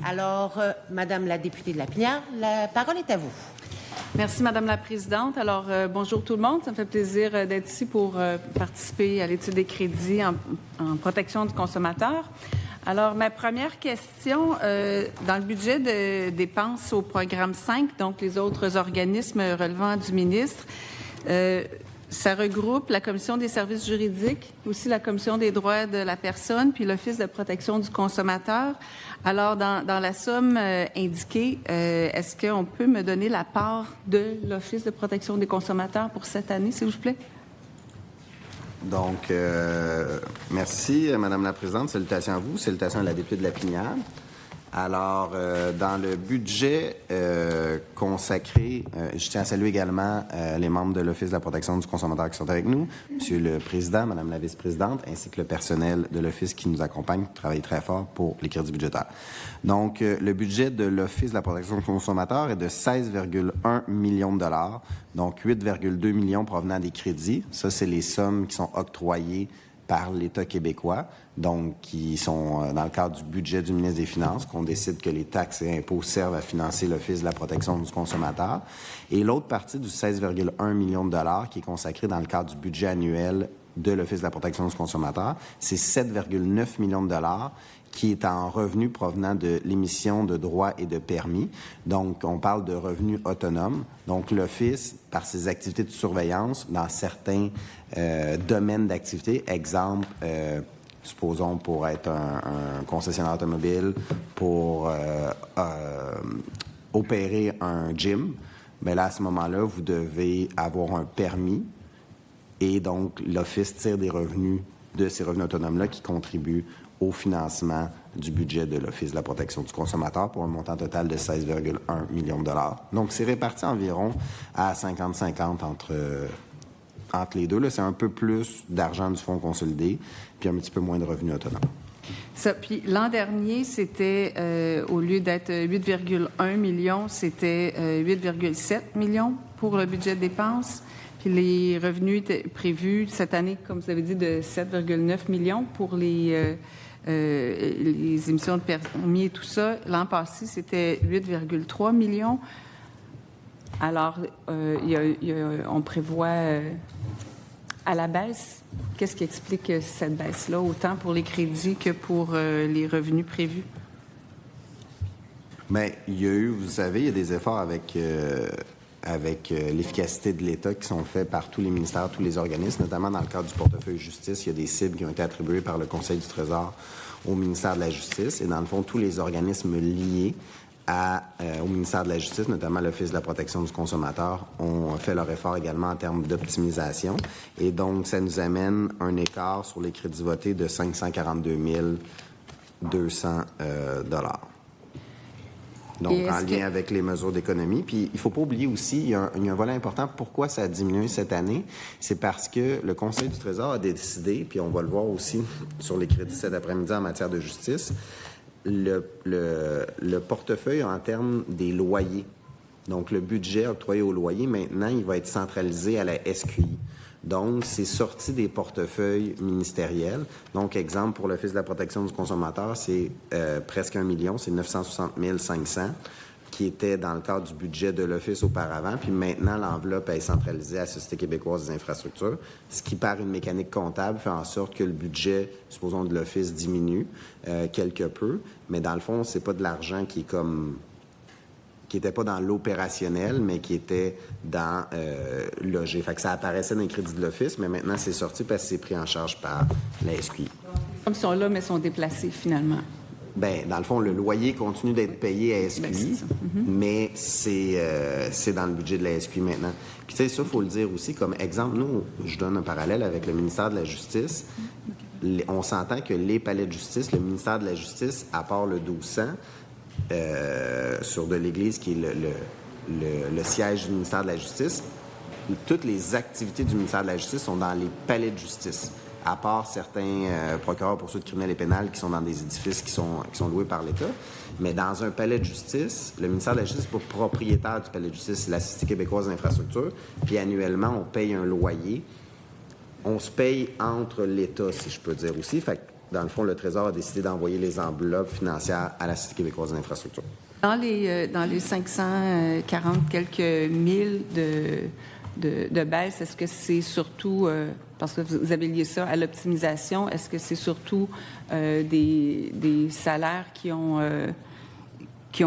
Alors, Madame la députée de Lapinière, la parole est à vous. Merci, Madame la Présidente. Alors, bonjour tout le monde. Ça me fait plaisir d'être ici pour participer à l'étude des crédits en protection du consommateur. Alors, ma première question, dans le budget de dépenses au programme 5, donc les autres organismes relevant du ministre, ça regroupe la Commission des services juridiques, aussi la Commission des droits de la personne, puis l'Office de protection du consommateur. Alors, dans la somme indiquée, est-ce qu'on peut me donner la part de l'Office de protection des consommateurs pour cette année, s'il vous plaît? Donc, merci, Madame la Présidente. Salutations à vous. Salutations à la députée de Lapinière. Alors, dans le budget consacré, je tiens à saluer également les membres de l'Office de la protection du consommateur qui sont avec nous, Monsieur le Président, Madame la Vice-présidente, ainsi que le personnel de l'Office qui nous accompagne, qui travaille très fort pour les crédits budgétaires. Donc, le budget de l'Office de la protection du consommateur est de 16,1 millions de dollars, donc 8,2 millions provenant des crédits. Ça, c'est les sommes qui sont octroyées par l'État québécois, donc qui sont dans le cadre du budget du ministre des Finances, qu'on décide que les taxes et impôts servent à financer l'Office de la protection du consommateur. Et l'autre partie du 16,1 millions de dollars qui est consacrée dans le cadre du budget annuel de l'Office de la protection du consommateur, c'est 7,9 millions de dollars qui est en revenus provenant de l'émission de droits et de permis. Donc, on parle de revenus autonomes. Donc, l'Office, par ses activités de surveillance dans certains domaines d'activité, exemple, supposons pour être un concessionnaire automobile, pour opérer un gym, bien là, à ce moment-là, vous devez avoir un permis et donc l'Office tire des revenus de ces revenus autonomes-là qui contribuent au financement du budget de l'Office de la protection du consommateur pour un montant total de 16,1 millions de dollars. Donc, c'est réparti environ à 50-50 entre les deux. Là, c'est un peu plus d'argent du fonds consolidé, puis un petit peu moins de revenus autonomes. Ça, puis l'an dernier, c'était, au lieu d'être 8,1 millions, c'était 8,7 millions pour le budget de dépenses. Puis les revenus étaient prévus cette année, comme vous avez dit, de 7,9 millions pour les émissions de permis et tout ça. L'an passé, c'était 8,3 millions. Alors, on prévoit à la baisse. Qu'est-ce qui explique cette baisse-là, autant pour les crédits que pour les revenus prévus? Bien, il y a eu, vous savez, il y a des efforts avec l'efficacité de l'État qui sont faits par tous les ministères, tous les organismes, notamment dans le cadre du portefeuille justice. Il y a des cibles qui ont été attribuées par le Conseil du Trésor au ministère de la Justice. Et dans le fond, tous les organismes liés au ministère de la Justice, notamment l'Office de la protection du consommateur, ont fait leur effort également en termes d'optimisation. Et donc, ça nous amène un écart sur les crédits votés de 542 200 $. Donc, en lien avec les mesures d'économie. Puis, il ne faut pas oublier aussi, il y a un volet important. Pourquoi ça a diminué cette année? C'est parce que le Conseil du Trésor a décidé, puis on va le voir aussi sur les crédits cet après-midi en matière de justice, le portefeuille en termes des loyers. Donc, le budget octroyé aux loyers, maintenant, il va être centralisé à la SQI. Donc, c'est sorti des portefeuilles ministériels. Donc, exemple, pour l'Office de la protection du consommateur, c'est presque 1 million, c'est 960 500 qui était dans le cadre du budget de l'Office auparavant. Puis maintenant, l'enveloppe est centralisée à la Société québécoise des infrastructures, ce qui, par une mécanique comptable, fait en sorte que le budget, supposons, de l'Office diminue quelque peu. Mais dans le fond, c'est pas de l'argent qui n'était pas dans l'opérationnel, mais qui était dans logé. Fait que ça apparaissait dans les crédits de l'Office, mais maintenant, c'est sorti parce que c'est pris en charge par la SQI. Comme ils sont là, mais sont déplacés, finalement. Bien, dans le fond, le loyer continue d'être payé à SQI, mais c'est dans le budget de la SQI maintenant. Puis, tu sais, ça, il faut le dire aussi. Comme exemple, nous, je donne un parallèle avec le ministère de la Justice. On s'entend que les palais de justice, le ministère de la Justice, à part le 1200, sur de l'Église, qui est le siège du ministère de la Justice, toutes les activités du ministère de la Justice sont dans les palais de justice, à part certains procureurs poursuites criminelles et pénales qui sont dans des édifices qui sont loués par l'État. Mais dans un palais de justice, le ministère de la Justice n'est pas propriétaire du palais de justice, c'est la Société québécoise des infrastructures. Puis annuellement, on paye un loyer. On se paye entre l'État, si je peux dire aussi. Fait que dans le fond, le Trésor a décidé d'envoyer les enveloppes financières à la Société québécoise de l'infrastructure. Dans les 540 quelques mille de baisse, est-ce que c'est surtout, parce que vous avez lié ça à l'optimisation, est-ce que c'est surtout des salaires qui ont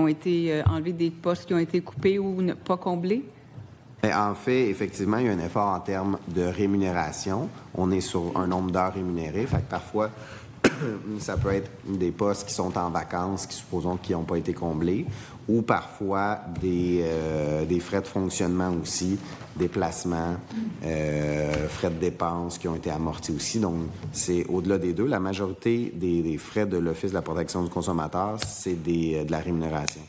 été enlevés, des postes qui ont été coupés ou pas comblés? En fait, effectivement, il y a un effort en termes de rémunération. On est sur un nombre d'heures rémunérées. Fait que parfois, ça peut être des postes qui sont en vacances, qui supposons qui n'ont pas été comblés, ou parfois des frais de fonctionnement aussi, déplacements, frais de dépenses qui ont été amortis aussi. Donc, c'est au-delà des deux. La majorité des frais de l'Office de la protection du consommateur, c'est de la rémunération.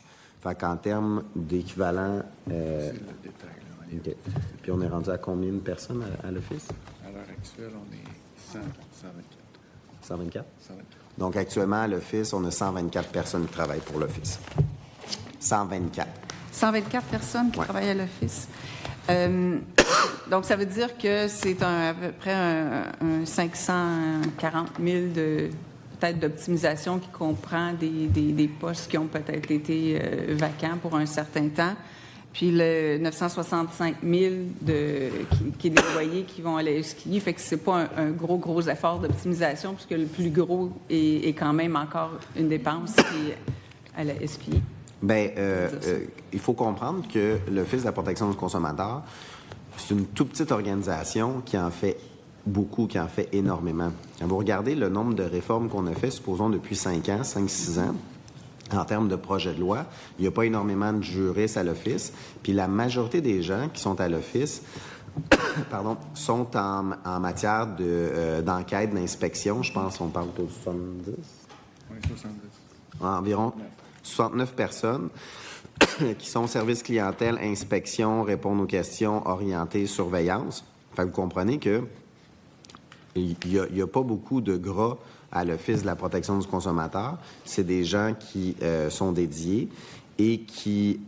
Fait qu'en termes d'équivalent... C'est le détail, là. OK. Puis on est rendu à combien de personnes à l'Office? À l'heure actuelle, on est 124. 124? 124. Donc, actuellement, à l'Office, on a 124 personnes qui travaillent pour l'Office. 124. 124 personnes qui travaillent à l'Office. Donc, ça veut dire que c'est à peu près un 540 000 peut-être d'optimisation qui comprend des postes qui ont peut-être été vacants pour un certain temps. Puis le 965 000 qui est déployé, qui vont à la SQI, fait que c'est pas un gros effort d'optimisation, puisque le plus gros est quand même encore une dépense qui est à la SQI. Bien, il faut comprendre que l'Office de la protection du consommateur, c'est une toute petite organisation qui en fait beaucoup, qui en fait énormément. Quand vous regardez le nombre de réformes qu'on a fait, supposons depuis 5-6 ans, en termes de projet de loi, il n'y a pas énormément de juristes à l'Office. Puis la majorité des gens qui sont à l'Office sont en matière d'enquête, d'inspection. Je pense qu'on parle de 70? Oui, 70. Environ 69 personnes qui sont service clientèle, inspection, répondre aux questions, orienter, surveillance. Fait que vous comprenez que il n'y a pas beaucoup de gras à l'Office de la protection du consommateur. C'est des gens qui sont dédiés et qui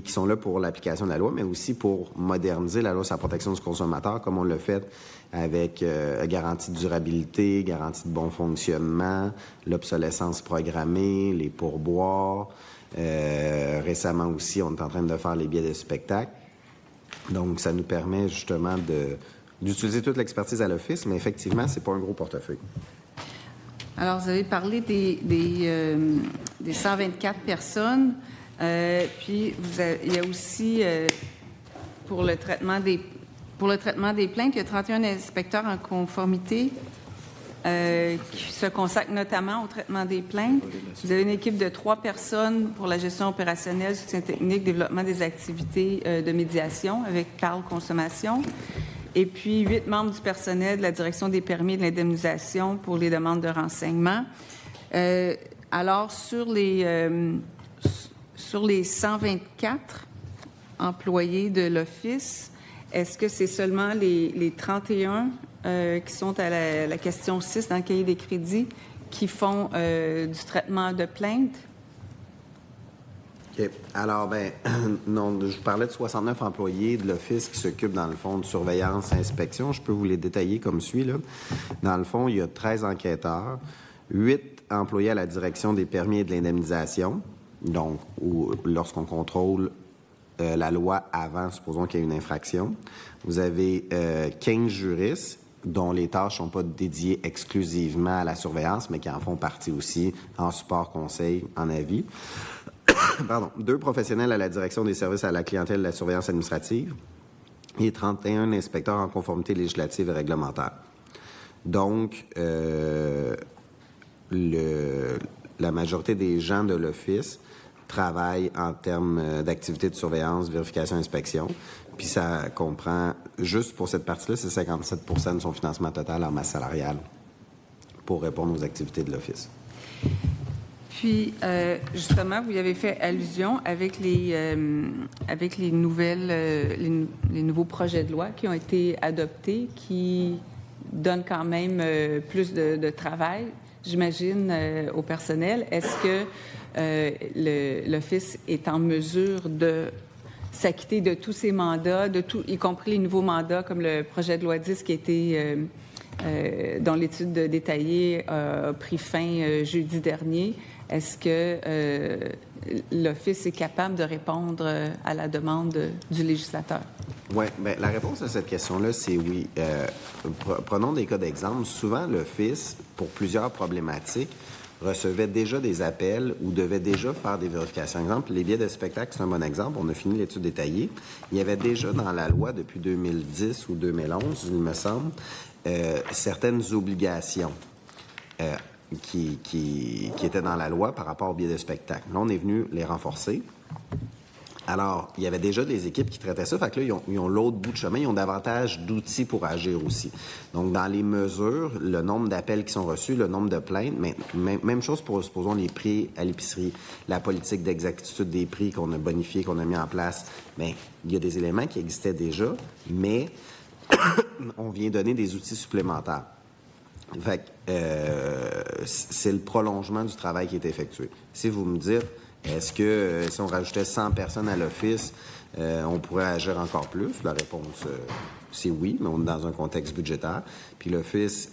sont là pour l'application de la loi, mais aussi pour moderniser la loi sur la protection du consommateur, comme on l'a fait avec garantie de durabilité, garantie de bon fonctionnement, l'obsolescence programmée, les pourboires. Récemment aussi, on est en train de faire les billets de spectacle. Donc, ça nous permet justement d'utiliser toute l'expertise à l'Office, mais effectivement, c'est pas un gros portefeuille. Alors, vous avez parlé des 124 personnes, puis il y a aussi, pour le traitement des plaintes, il y a 31 inspecteurs en conformité qui se consacrent notamment au traitement des plaintes. Vous avez une équipe de 3 personnes pour la gestion opérationnelle, soutien technique, développement des activités de médiation avec Carl Consommation. Et puis 8 membres du personnel de la direction des permis et de l'indemnisation pour les demandes de renseignement. Alors, sur les 124 employés de l'Office, est-ce que c'est seulement les 31 qui sont à la question 6 dans le cahier des crédits qui font du traitement de plaintes? OK. Alors, non, je parlais de 69 employés de l'Office qui s'occupent, dans le fond, de surveillance et inspection. Je peux vous les détailler comme suit, là. Dans le fond, il y a 13 enquêteurs, 8 employés à la direction des permis et de l'indemnisation, donc lorsqu'on contrôle la loi avant, supposons qu'il y ait une infraction. Vous avez 15 juristes dont les tâches ne sont pas dédiées exclusivement à la surveillance, mais qui en font partie aussi en support, conseil, en avis. Pardon, 2 professionnels à la direction des services à la clientèle et de la surveillance administrative et 31 inspecteurs en conformité législative et réglementaire. Donc, la majorité des gens de l'Office travaillent en termes d'activité de surveillance, vérification, inspection. Puis ça comprend, juste pour cette partie-là, c'est 57 % de son financement total en masse salariale pour répondre aux activités de l'Office. Puis, justement, vous y avez fait allusion avec les nouveaux projets de loi qui ont été adoptés, qui donnent quand même plus de travail, j'imagine, au personnel. Est-ce que l'Office est en mesure de s'acquitter de tous ses mandats, y compris les nouveaux mandats, comme le projet de loi 10 qui a été dont l'étude détaillée a pris fin jeudi dernier. Est-ce que l'Office est capable de répondre à la demande du législateur? Oui, bien, la réponse à cette question-là, c'est oui. Prenons des cas d'exemple. Souvent, l'Office, pour plusieurs problématiques, recevait déjà des appels ou devait déjà faire des vérifications. Exemple, les billets de spectacle, c'est un bon exemple. On a fini l'étude détaillée. Il y avait déjà dans la loi, depuis 2010 ou 2011, il me semble, certaines obligations qui étaient dans la loi par rapport aux billets de spectacle. Là, on est venu les renforcer. Alors, il y avait déjà des équipes qui traitaient ça. Fait que là, ils ont l'autre bout de chemin. Ils ont davantage d'outils pour agir aussi. Donc, dans les mesures, le nombre d'appels qui sont reçus, le nombre de plaintes, mais même chose pour, supposons, les prix à l'épicerie, la politique d'exactitude des prix qu'on a bonifié, qu'on a mis en place. Bien, il y a des éléments qui existaient déjà, mais on vient donner des outils supplémentaires. Fait que c'est le prolongement du travail qui est effectué. Si vous me dites, est-ce que si on rajoutait 100 personnes à l'Office, on pourrait agir encore plus? La réponse, c'est oui, mais on est dans un contexte budgétaire. Puis l'Office,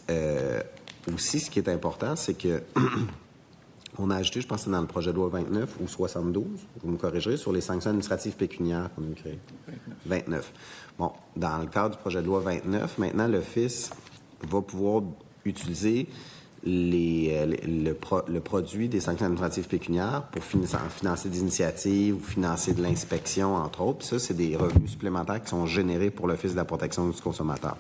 aussi, ce qui est important, c'est que on a ajouté, je pense que c'est dans le projet de loi 29 ou 72, vous me corrigerez, sur les sanctions administratives pécuniaires qu'on a créées. 29. Bon, dans le cadre du projet de loi 29, maintenant, l'Office va pouvoir utiliser le produit des sanctions administratives pécuniaires pour financer des initiatives ou financer de l'inspection, entre autres. Puis ça, c'est des revenus supplémentaires qui sont générés pour l'Office de la protection du consommateur.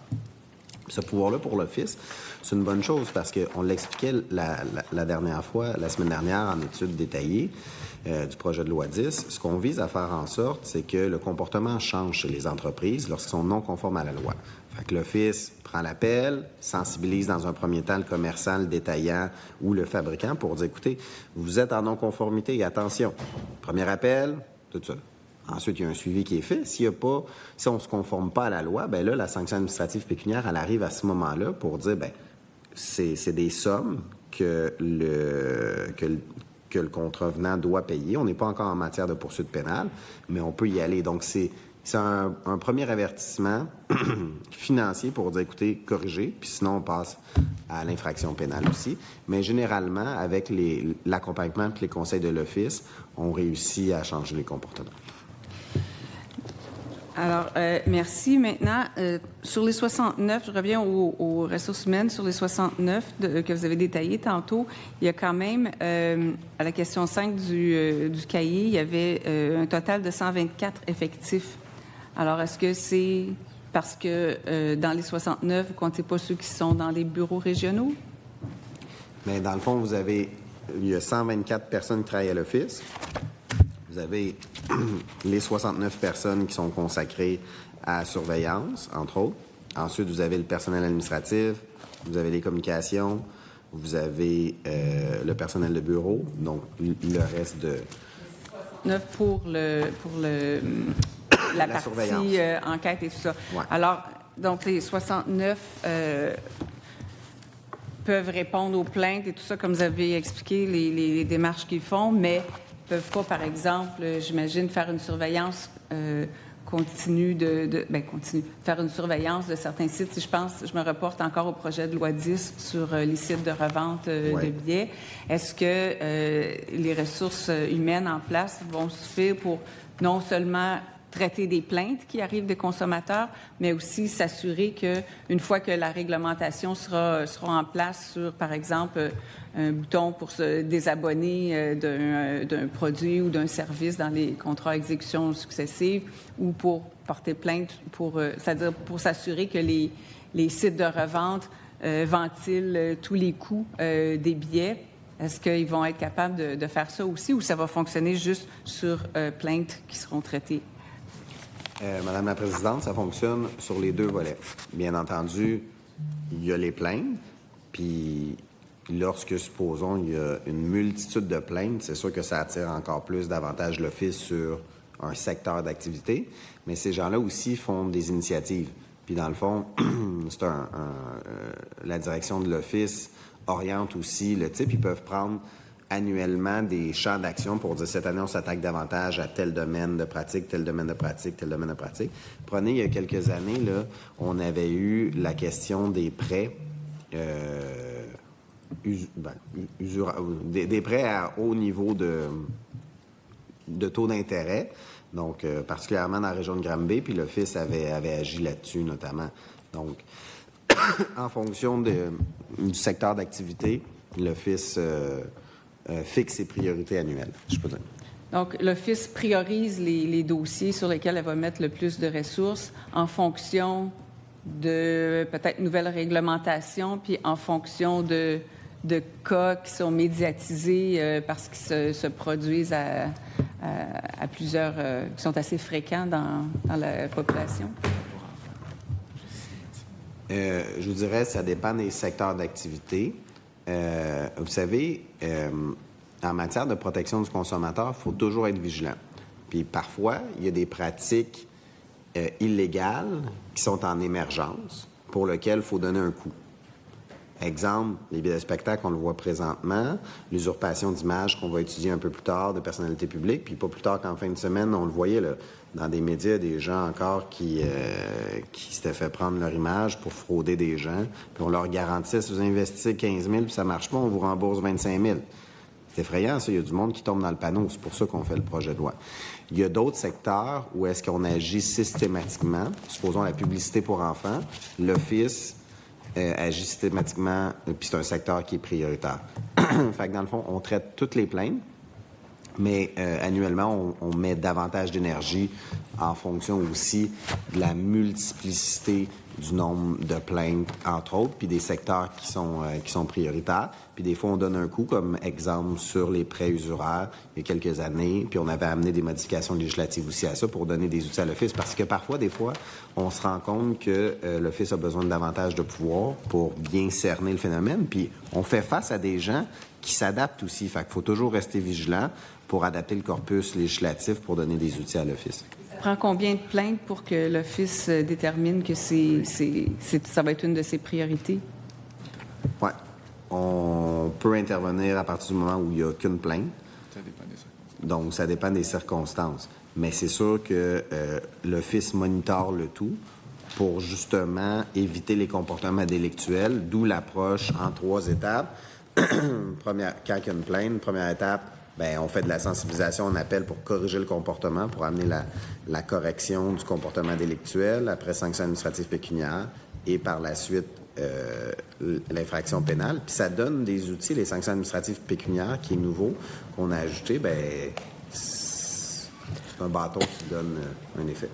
Ce pouvoir-là, pour l'Office, c'est une bonne chose parce qu'on l'expliquait la dernière fois, la semaine dernière, en étude détaillée du projet de loi 10. Ce qu'on vise à faire en sorte, c'est que le comportement change chez les entreprises lorsqu'ils sont non conformes à la loi. Fait que l'Office prend l'appel, sensibilise dans un premier temps le commerçant, le détaillant ou le fabricant pour dire, écoutez, vous êtes en non-conformité, attention. Premier appel, tout ça. Ensuite, il y a un suivi qui est fait. Si on ne se conforme pas à la loi, bien là, la sanction administrative pécuniaire, elle arrive à ce moment-là pour dire, bien, c'est des sommes que le contrevenant doit payer. On n'est pas encore en matière de poursuite pénale, mais on peut y aller. Donc, c'est un premier avertissement financier pour dire, écoutez, corrigez, puis sinon, on passe à l'infraction pénale aussi. Mais généralement, avec l'accompagnement et les conseils de l'Office, on réussit à changer les comportements. Alors, merci. Maintenant, sur les 69, je reviens aux ressources humaines. Sur les 69 que vous avez détaillées tantôt, il y a quand même, à la question 5 du cahier, il y avait un total de 124 effectifs. Alors, est-ce que c'est parce que dans les 69, vous ne comptez pas ceux qui sont dans les bureaux régionaux? Mais dans le fond, il y a 124 personnes qui travaillent à l'Office. Vous avez les 69 personnes qui sont consacrées à la surveillance, entre autres. Ensuite, vous avez le personnel administratif, vous avez les communications, vous avez le personnel de bureau, donc le reste de... 9 pour la partie enquête et tout ça. Ouais. Alors, donc les 69 peuvent répondre aux plaintes et tout ça, comme vous avez expliqué, les démarches qu'ils font, mais peuvent pas, par exemple, j'imagine, faire une surveillance continue faire une surveillance de certains sites. Si je me reporte encore au projet de loi 10 sur les sites de revente de billets. Est-ce que les ressources humaines en place vont suffire pour non seulement traiter des plaintes qui arrivent des consommateurs, mais aussi s'assurer qu'une fois que la réglementation sera en place sur, par exemple, un bouton pour se désabonner d'un produit ou d'un service dans les contrats à exécution successive ou pour porter plainte, c'est-à-dire pour s'assurer que les sites de revente ventilent tous les coûts des billets. Est-ce qu'ils vont être capables de faire ça aussi ou ça va fonctionner juste sur plaintes qui seront traitées? Madame la Présidente, ça fonctionne sur les deux volets. Bien entendu, il y a les plaintes, puis lorsque, supposons, il y a une multitude de plaintes, c'est sûr que ça attire encore plus davantage l'Office sur un secteur d'activité, mais ces gens-là aussi font des initiatives. Puis dans le fond, c'est la direction de l'Office oriente aussi le type. Ils peuvent prendre annuellement des champs d'action pour dire cette année, on s'attaque davantage à tel domaine de pratique, tel domaine de pratique, tel domaine de pratique. Prenez, il y a quelques années, là, on avait eu la question des prêts des prêts à haut niveau de taux d'intérêt, donc particulièrement dans la région de Granby, puis l'Office avait agi là-dessus notamment. Donc, en fonction du secteur d'activité, l'Office fixe ses priorités annuelles, je peux dire. Donc, l'Office priorise les dossiers sur lesquels elle va mettre le plus de ressources en fonction de peut-être nouvelles réglementations, puis en fonction de cas qui sont médiatisés parce qu'ils se produisent à plusieurs, qui sont assez fréquents dans la population. Je vous dirais, ça dépend des secteurs d'activité. Vous savez, en matière de protection du consommateur, il faut toujours être vigilant. Puis parfois, il y a des pratiques illégales qui sont en émergence pour lesquelles il faut donner un coup. Exemple, les billets de spectacle, on le voit présentement, l'usurpation d'images qu'on va étudier un peu plus tard de personnalités publiques, puis pas plus tard qu'en fin de semaine, on le voyait là, dans des médias, des gens encore qui s'étaient fait prendre leur image pour frauder des gens, puis on leur garantissait, si vous investissez 15 000 puis ça marche pas, on vous rembourse 25 000. C'est effrayant, ça. Il y a du monde qui tombe dans le panneau. C'est pour ça qu'on fait le projet de loi. Il y a d'autres secteurs où est-ce qu'on agit systématiquement. Supposons la publicité pour enfants. L'Office agit systématiquement, puis c'est un secteur qui est prioritaire. Fait que dans le fond, on traite toutes les plaintes, mais annuellement, on met davantage d'énergie en fonction aussi de la multiplicité du nombre de plaintes, entre autres, puis des secteurs qui sont prioritaires. Puis des fois, on donne un coup, comme exemple, sur les prêts usuraires il y a quelques années, puis on avait amené des modifications législatives aussi à ça pour donner des outils à l'Office, parce que parfois, des fois, on se rend compte que l'Office a besoin de davantage de pouvoir pour bien cerner le phénomène, puis on fait face à des gens qui s'adaptent aussi. Fait qu'il faut toujours rester vigilant pour adapter le corpus législatif pour donner des outils à l'Office. Ça prend combien de plaintes pour que l'Office détermine que ça va être une de ses priorités? Oui. On peut intervenir à partir du moment où il n'y a qu'une plainte. Ça dépend des circonstances. Donc, ça dépend des circonstances. Mais c'est sûr que l'Office monitore le tout pour justement éviter les comportements délictuels, d'où l'approche en 3 étapes. Quand il y a une plainte, première étape, on fait de la sensibilisation, on appelle pour corriger le comportement, pour amener la correction du comportement délictuel, après sanction administrative pécuniaire, et par la suite, l'infraction pénale. Puis ça donne des outils, les sanctions administratives pécuniaires, qui est nouveau, qu'on a ajouté, c'est un bâton qui donne un effet.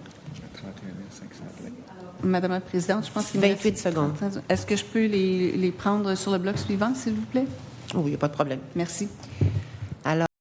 31 500 plaintes. Madame la Présidente, je pense qu'il me 28 secondes. Est-ce que je peux les prendre sur le bloc suivant, s'il vous plaît? Oui, il n'y a pas de problème. Merci. Alors,